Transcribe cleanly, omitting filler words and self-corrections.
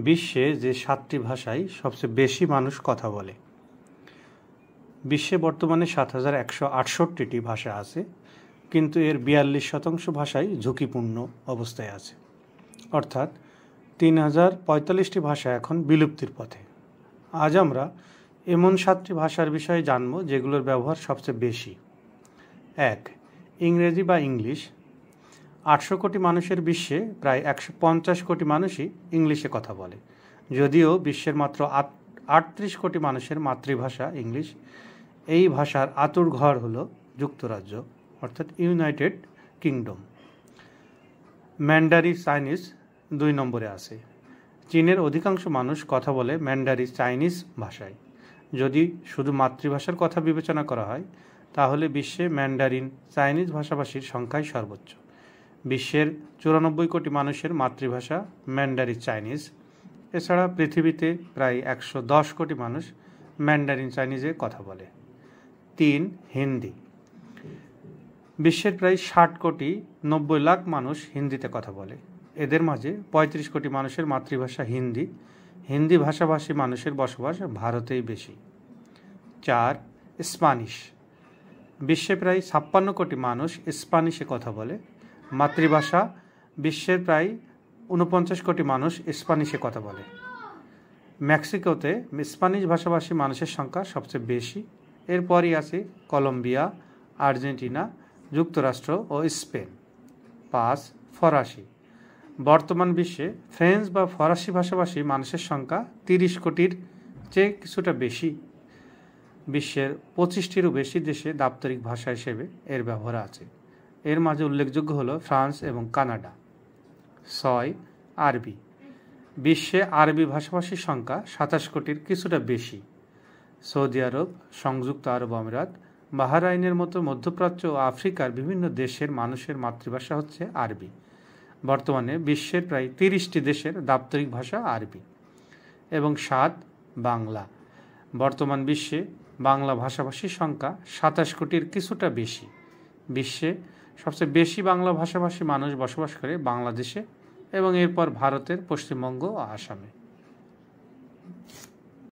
বিশ্বে যে ৭টি ভাষায় সবচেয়ে বেশি মানুষ কথা বলে। বিশ্বে বর্তমানে ৭,১৬৮টি ভাষা আছে, কিন্তু এর ৪২% ভাষাই ঝুঁকিপূর্ণ অবস্থায় আছে, অর্থাৎ ৩,০৪৫টি ভাষা এখন বিলুপ্তির পথে। আজ আমরা এমন ৭টি ভাষার বিষয়ে জানব যেগুলোর ব্যবহার সবচেয়ে বেশি। ১. ইংরেজি বা ইংলিশ। ৮০০ কোটি মানুষের বিশ্বে প্রায় ১৫০ কোটি মানুষই ইংলিশে কথা বলে, যদিও বিশ্বের মাত্র ৩৮ কোটি মানুষের মাতৃভাষা ইংলিশ। এই ভাষার আঁতুড়ঘর হল যুক্তরাজ্য, অর্থাৎ ইউনাইটেড কিংডম। ম্যান্ডারি চাইনিজ ২ নম্বরে আছে। চীনের অধিকাংশ মানুষ কথা বলে ম্যান্ডারি চাইনিজ ভাষায়। যদি শুধু মাতৃভাষার কথা বিবেচনা করা হয়, তাহলে বিশ্বে ম্যান্ডারিন চাইনিজ ভাষাভাষীর সংখ্যাই সর্বোচ্চ। বিশ্বের ৯৪ কোটি মানুষের মাতৃভাষা ম্যান্ডারি চাইনিজ। এছাড়া পৃথিবীতে প্রায় ১১০ কোটি মানুষ ম্যান্ডারিন চাইনিজে কথা বলে। ৩. হিন্দি। বিশ্বের প্রায় ৬০ কোটি ৯০ লাখ মানুষ হিন্দিতে কথা বলে। এদের মাঝে ৩৫ কোটি মানুষের মাতৃভাষা হিন্দি। হিন্দি ভাষাভাষী মানুষের বসবাস ভারতেই বেশি। ৪. স্প্যানিশ। বিশ্বে প্রায় ৫৬ কোটি মানুষ স্প্যানিশে কথা বলে। মাতৃভাষা বিশ্বের প্রায় ৪৯ কোটি মানুষ স্প্যানিশে কথা বলে। মেক্সিকোতে স্প্যানিশ ভাষাভাষী মানুষের সংখ্যা সবচেয়ে বেশি। এরপরই আছে কলম্বিয়া, আর্জেন্টিনা, যুক্তরাষ্ট্র ও স্পেন। ৫. ফরাসি। বর্তমান বিশ্বে ফ্রেঞ্চ বা ফরাসি ভাষাভাষী মানুষের সংখ্যা ৩০ কোটির চেয়ে কিছুটা বেশি। বিশ্বের ২৫টিরও বেশি দেশে দাপ্তরিক ভাষা হিসেবে এর ব্যবহার আছে। এর মাঝে উল্লেখযোগ্য হল ফ্রান্স এবং কানাডা। ৬. আরবি। বিশ্বে আরবি ভাষাভাষীর সংখ্যা ২৭ কোটির কিছুটা বেশি। সৌদি আরব, সংযুক্ত আরব আমিরাত, বাহরাইনের মতো মধ্যপ্রাচ্য ও আফ্রিকার বিভিন্ন দেশের মানুষের মাতৃভাষা হচ্ছে আরবি। বর্তমানে বিশ্বের প্রায় ৩০টি দেশের দাপ্তরিক ভাষা আরবি। এবং ৭. বাংলা। বর্তমান বিশ্বে বাংলা ভাষাভাষীর সংখ্যা ২৭ কোটির কিছুটা বেশি। বিশ্বে সবচেয়ে বেশি বাংলা ভাষাভাষী মানুষ বসবাস করে বাংলাদেশে এবং এরপর ভারতের পশ্চিমবঙ্গ ও আসামে।